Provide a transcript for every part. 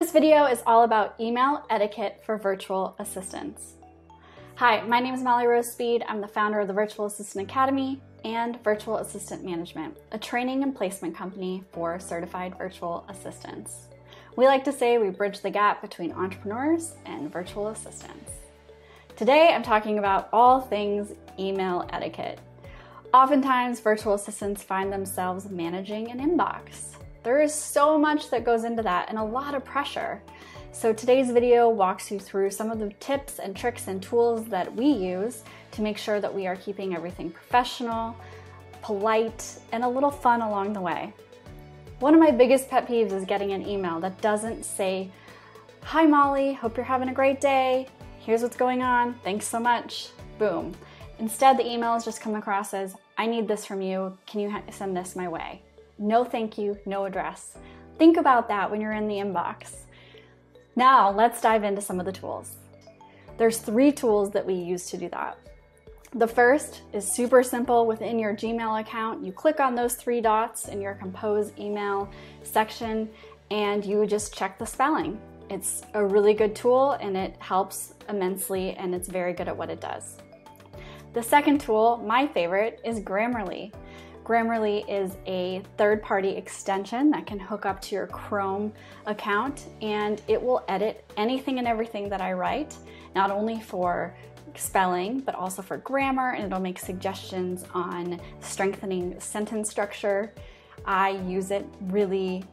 This video is all about email etiquette for virtual assistants. Hi, my name is Molly Rose Speed. I'm the founder of the Virtual Assistant Academy and Virtual Assistant Management, a training and placement company for certified virtual assistants. We like to say we bridge the gap between entrepreneurs and virtual assistants. Today, I'm talking about all things email etiquette. Oftentimes, virtual assistants find themselves managing an inbox. There is so much that goes into that and a lot of pressure. So today's video walks you through some of the tips and tricks and tools that we use to make sure that we are keeping everything professional, polite, and a little fun along the way. One of my biggest pet peeves is getting an email that doesn't say, "Hi Molly, hope you're having a great day. Here's what's going on. Thanks so much." Boom. Instead, the emails just come across as, "I need this from you. Can you send this my way?" No thank you, no address. Think about that when you're in the inbox. Now, let's dive into some of the tools. There's 3 tools that we use to do that. The first is super simple. Within your Gmail account, you click on those 3 dots in your Compose email section and you just check the spelling. It's a really good tool and it helps immensely and it's very good at what it does. The second tool, my favorite, is Grammarly. Grammarly is a third-party extension that can hook up to your Chrome account and it will edit anything and everything that I write, not only for spelling, but also for grammar, and it'll make suggestions on strengthening sentence structure. I use it really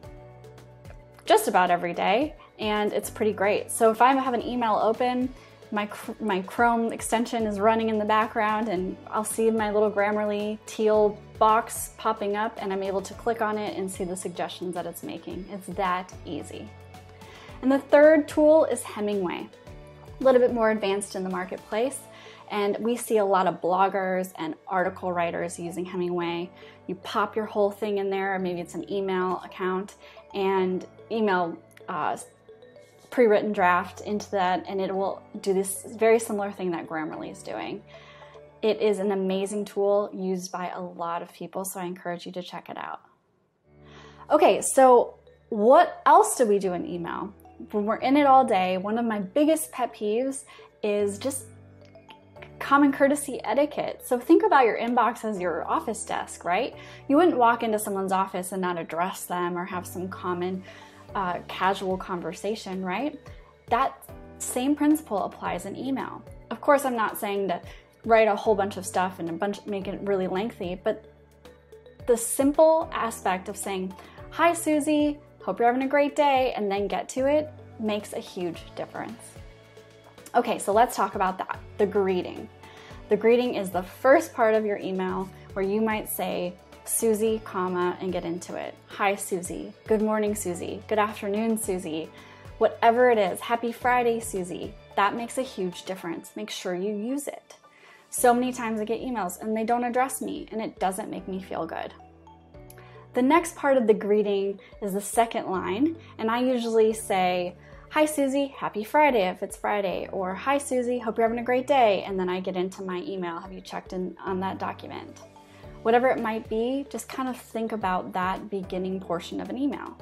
just about every day and it's pretty great. So if I have an email open, my Chrome extension is running in the background and I'll see my little Grammarly teal box popping up and I'm able to click on it and see the suggestions that it's making. It's that easy. And the third tool is Hemingway. A little bit more advanced in the marketplace, and we see a lot of bloggers and article writers using Hemingway. You pop your whole thing in there, maybe it's an email account, and email pre-written draft into that, and it will do this very similar thing that Grammarly is doing. It is an amazing tool used by a lot of people, so I encourage you to check it out. Okay, so what else do we do in email? When we're in it all day, one of my biggest pet peeves is just common courtesy etiquette. So think about your inbox as your office desk, right? You wouldn't walk into someone's office and not address them or have some common casual conversation, right? That same principle applies in email. Of course, I'm not saying to write a whole bunch of stuff and make it really lengthy, but the simple aspect of saying, "Hi Susie, hope you're having a great day," and then get to it makes a huge difference. Okay, so let's talk about that, the greeting. The greeting is the first part of your email where you might say, "Susie, comma," and get into it. "Hi Susie," "Good morning Susie," "Good afternoon Susie," whatever it is, "Happy Friday Susie." That makes a huge difference. Make sure you use it. So many times I get emails and they don't address me and it doesn't make me feel good. The next part of the greeting is the second line, and I usually say, "Hi Susie, happy Friday," if it's Friday, or "Hi Susie, hope you're having a great day," and then I get into my email. Have you checked in on that document? Whatever it might be, just kind of think about that beginning portion of an email.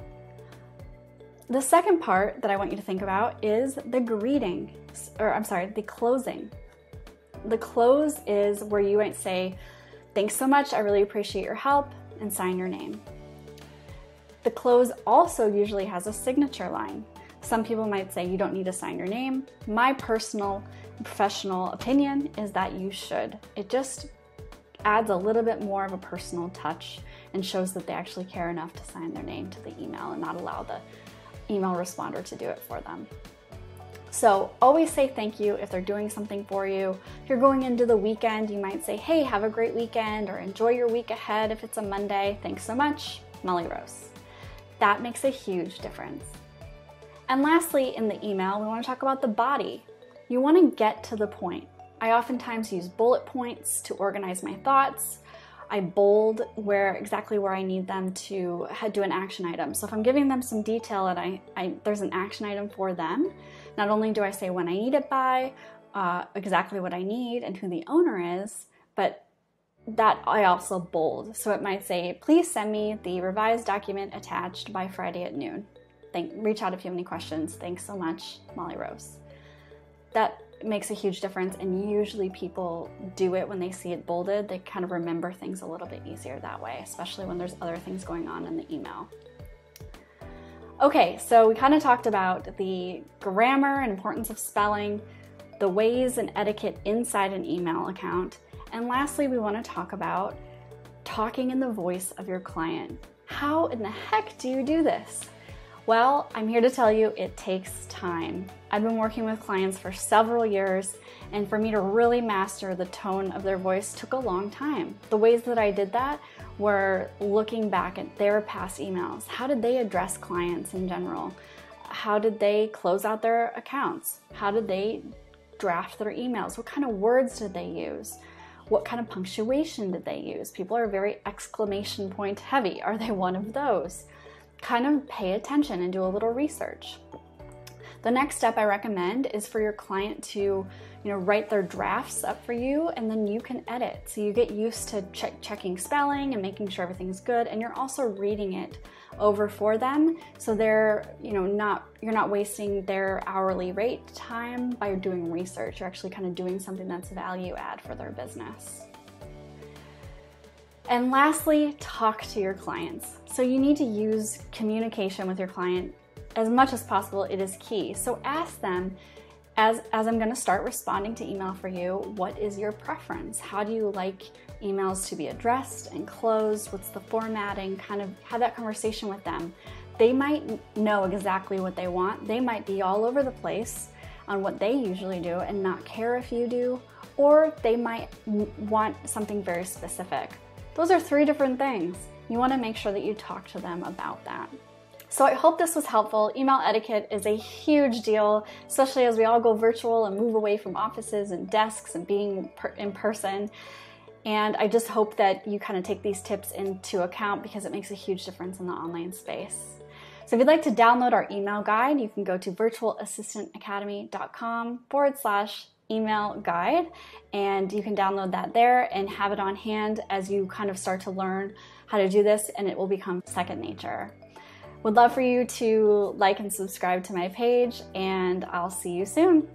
The second part that I want you to think about is the the closing. The close is where you might say, "Thanks so much, I really appreciate your help," and sign your name. The close also usually has a signature line. Some people might say you don't need to sign your name. My personal professional opinion is that you should. It just adds a little bit more of a personal touch and shows that they actually care enough to sign their name to the email and not allow the email responder to do it for them. So always say thank you if they're doing something for you. If you're going into the weekend, you might say, "Hey, have a great weekend," or "Enjoy your week ahead" if it's a Monday. "Thanks so much, Molly Rose." That makes a huge difference. And lastly, in the email, we want to talk about the body. You want to get to the point. I oftentimes use bullet points to organize my thoughts. I bold exactly where I need them to do an action item. So if I'm giving them some detail and there's an action item for them, not only do I say when I need it by, exactly what I need and who the owner is, but that I also bold. So it might say, "Please send me the revised document attached by Friday at noon." reach out if you have any questions. Thanks so much, Molly Rose. That makes a huge difference, and usually people do it when they see it bolded. They kind of remember things a little bit easier that way, especially when there's other things going on in the email. Okay, so we kind of talked about the grammar and importance of spelling, the ways and etiquette inside an email account, and lastly, we want to talk about talking in the voice of your client. How in the heck do you do this? Well, I'm here to tell you it takes time. I've been working with clients for several years, and for me to really master the tone of their voice took a long time. The ways that I did that were looking back at their past emails. How did they address clients in general? How did they close out their accounts? How did they draft their emails? What kind of words did they use? What kind of punctuation did they use? People are very exclamation point heavy. Are they one of those? Kind of pay attention and do a little research. The next step I recommend is for your client to, write their drafts up for you, and then you can edit. So you get used to checking spelling and making sure everything's good, and you're also reading it over for them, so they're, you're not wasting their hourly rate time by doing research. You're actually kind of doing something that's value add for their business. And lastly, talk to your clients. So you need to use communication with your client as much as possible. It is key. So ask them, as I'm going to start responding to email for you, what is your preference? How do you like emails to be addressed and closed? What's the formatting? Kind of have that conversation with them. They might know exactly what they want. They might be all over the place on what they usually do and not care if you do, or they might want something very specific. Those are three different things. You want to make sure that you talk to them about that. So I hope this was helpful. Email etiquette is a huge deal, especially as we all go virtual and move away from offices and desks and being in person. And I just hope that you kind of take these tips into account, because it makes a huge difference in the online space. So if you'd like to download our email guide, you can go to virtualassistantacademy.com/email guide, and you can download that there and have it on hand as you kind of start to learn how to do this, and it will become second nature. Would love for you to like and subscribe to my page, and I'll see you soon.